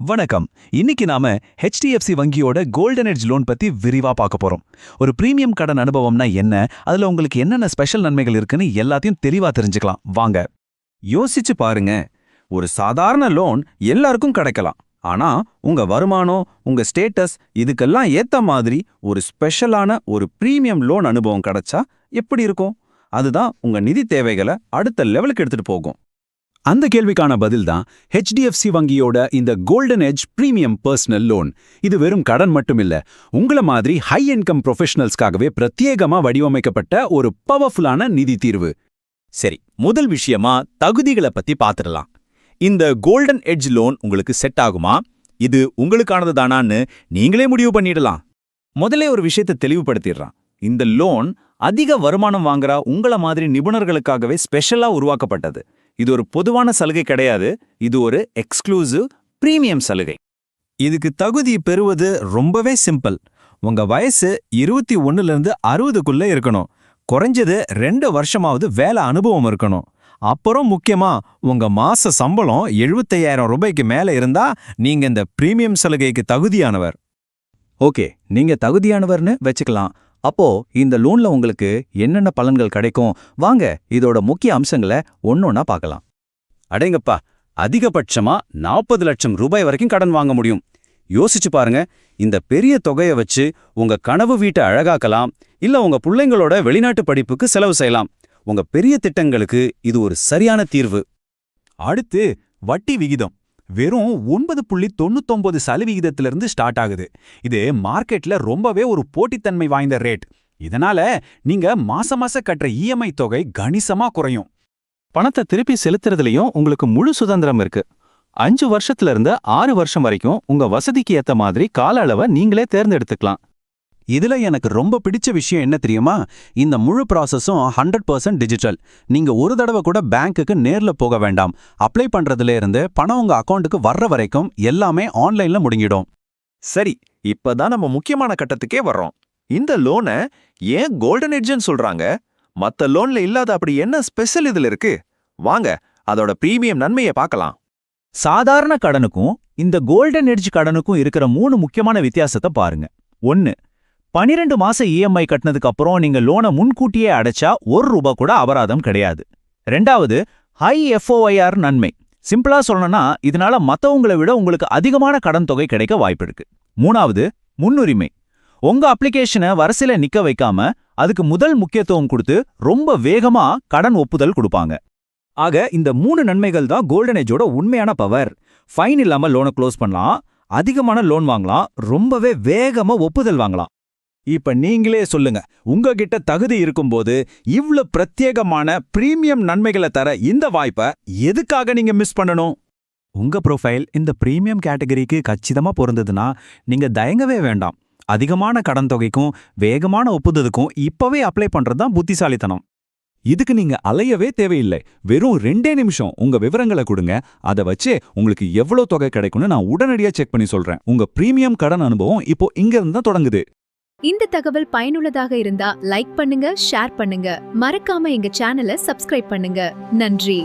வணக்கம். இன்னைக்கு நாம HDFC வங்கியோட கோல்டன் எட்ஜ் லோன் பத்தி விரிவா பார்க்க போறோம். ஒரு பிரீமியம் கடன் அனுபவம்னா என்ன, அதுல உங்களுக்கு என்னென்ன ஸ்பெஷல் நன்மைகள் இருக்குன்னு எல்லாத்தையும் தெளிவா தெரிஞ்சுக்கலாம். வாங்க. யோசிச்சு பாருங்க. ஒரு சாதாரண லோன் எல்லாருக்கும் கிடைக்கலாம். ஆனா உங்க வருமானம், உங்க ஸ்டேட்டஸ் இதுக்கெல்லாம் ஏத்த மாதிரி ஒரு ஸ்பெஷலான ஒரு பிரீமியம் லோன் அனுபவம் கிடைச்சா எப்படி இருக்கும்? அதுதான் உங்க நிதி தேவைகளை அடுத்த லெவலுக்கு எடுத்துட்டு போகும். அந்த கேள்விக்கான பதில் தான் HDFC வங்கியோட இந்த golden edge premium personal loan. இது வெறும் கடன் மட்டும் இல்ல, உங்கள மாதிரி ஹை இன்கம் ப்ரொஃபஷனல்ஸ்க்காகவே பிரத்யேகமா வடிவமைக்கப்பட்ட ஒரு பவர்ஃபுல்லான நிதி தீர்வு. சரி, முதல் விஷயமா தகுதிகளை பத்தி பாத்துடலாம். இந்த கோல்டன் எட்ஜ் லோன் உங்களுக்கு செட் ஆகுமா? இது உங்களுக்கானது தானான்னு நீங்களே முடிவு பண்ணிடலாம். முதல்ல ஒரு விஷயத்தை தெளிவுபடுத்திடுறான். இந்த லோன் அதிக வருமானம் வாங்குற உங்கள மாதிரி நிபுணர்களுக்காகவே ஸ்பெஷலா உருவாக்கப்பட்டது. இது ஒரு பொதுவான சலுகை கிடையாது, இது ஒரு எக்ஸ்க்ளூசிவ் பிரீமியம் சலுகை. இதுக்கு தகுதி பெறுவது ரொம்பவே சிம்பிள். உங்க வயசு 21லேருந்து 60க்குள்ள இருக்கணும். குறைஞ்சது 2 வருஷமாவது வேலை அனுபவம் இருக்கணும். அப்புறம் முக்கியமா உங்க மாச சம்பளம் 75,000 ரூபாய்க்கு மேல இருந்தா நீங்க இந்த பிரீமியம் சலுகைக்கு தகுதியானவர். ஓகே, நீங்க தகுதியானவர்னு வச்சுக்கலாம். அப்போ இந்த லோன்ல உங்களுக்கு என்னென்ன பலன்கள் கிடைக்கும்? வாங்க இதோட முக்கிய அம்சங்களை ஒன்னொன்னா பார்க்கலாம். அடேங்கப்பா, அதிகபட்சமா 40 லட்சம் ரூபாய் வரைக்கும் கடன் வாங்க முடியும். யோசிச்சு பாருங்க. இந்த பெரிய தொகையை வச்சு உங்க கனவு வீட்டை அழகாக்கலாம், இல்ல உங்க பிள்ளைங்களோட வெளிநாட்டு படிப்புக்கு செலவு செய்யலாம். உங்க பெரிய திட்டங்களுக்கு இது ஒரு சரியான தீர்வு. அடுத்து வட்டி விகிதம் வெறும் 9.99% ஸ்டார்ட் ஆகுது. இது மார்க்கெட்ல ரொம்பவே ஒரு போட்டித்தன்மை வாய்ந்த ரேட். இதனால நீங்க மாச கட்டுற EMI தொகை கணிசமா குறையும். பணத்தை திருப்பி செலுத்துறதுலயும் உங்களுக்கு முழு சுதந்திரம் இருக்கு. 5 வருஷத்துல இருந்து 6 வருஷம் வரைக்கும் உங்க வசதிக்கு ஏத்த மாதிரி கால அளவை நீங்களே தேர்ந்தெடுத்துக்கலாம். இதுல எனக்கு ரொம்ப பிடிச்ச விஷயம் என்ன தெரியுமா? இந்த முழு ப்ராசஸும் 100% டிஜிட்டல். நீங்க ஒரு தடவை கூட பேங்க்குக்கு நேர்ல போக வேண்டாம். அப்ளை பண்றதுல இருந்து பணம் உங்க அக்கௌண்ட்டுக்கு வர்ற வரைக்கும் எல்லாமே ஆன்லைன்ல முடிஞ்சிடும். சரி, இப்பதான் நம்ம முக்கியமான கட்டத்துக்கே வர்றோம். இந்த லோனை ஏன் கோல்டன் எட்ஜ்னு சொல்றாங்க? மத்த லோன்ல இல்லாத அப்படி என்ன ஸ்பெஷல் இதுல இருக்கு? வாங்க அதோட பிரீமியம் நன்மையை பார்க்கலாம். சாதாரண கடனுக்கும் இந்த கோல்டன் எட்ஜ் கடனுக்கும் இருக்கிற 3 முக்கியமான வித்தியாசத்தை பாருங்க. 1. 12 மாச EMI கட்டினதுக்கு அப்புறம் நீங்க லோனை முன்கூட்டியே அடைச்சா ₹1 கூட அபராதம் கிடையாது. 2. ஹை FOIR நன்மை. சிம்பிளா சொல்லணும்னா இதனால மத்தவங்களை விட உங்களுக்கு அதிகமான கடன் தொகை கிடைக்க வாய்ப்பு இருக்கு. 3. முன்னுரிமை. உங்க அப்ளிகேஷனை வரிசையில நிக்க வைக்காம அதுக்கு முதல் முக்கியத்துவம் கொடுத்து ரொம்ப வேகமா கடன் ஒப்புதல் கொடுப்பாங்க. ஆக இந்த 3 நன்மைகள் தான் கோல்டன் எட்ஜோட உண்மையான பவர். ஃபைன் இல்லாம லோனை க்ளோஸ் பண்ணலாம், அதிகமான லோன் வாங்கலாம், ரொம்பவே வேகமா ஒப்புதல் வாங்கலாம். இப்ப நீங்களே சொல்லுங்க, உங்ககிட்ட தகுதி இருக்கும்போது இவ்ளோ பிரத்யேகமான பிரீமியம் நன்மைகளை தர இந்த வாய்ப்பை எதுக்காக நீங்க மிஸ் பண்ணணும்? உங்க ப்ரொஃபைல் இந்த பிரீமியம் கேட்டகரிக்கு கச்சிதமா பொருந்ததுன்னா நீங்க தயங்கவே வேண்டாம். அதிகமான கடன் தொகைக்கும் வேகமான ஒப்புதலுக்கும் இப்பவே அப்ளை பண்றதுதான் புத்திசாலித்தனம். இதுக்கு நீங்க அலையவே தேவையில்லை. வெறும் 2 நிமிஷம் உங்க விவரங்களை கொடுங்க. அதை வச்சு உங்களுக்கு எவ்வளவு தொகை கிடைக்கும்னு நான் உடனடியா செக் பண்ணி சொல்றேன். உங்க பிரீமியம் கடன் அனுபவம் இப்போ இங்க இருந்து தான் தொடங்குது. இந்த தகவல் பயனுள்ளதாக இருந்தா லைக் பண்ணுங்க, ஷேர் பண்ணுங்க. மறக்காம எங்க சேனலை சப்ஸ்கிரைப் பண்ணுங்க. நன்றி.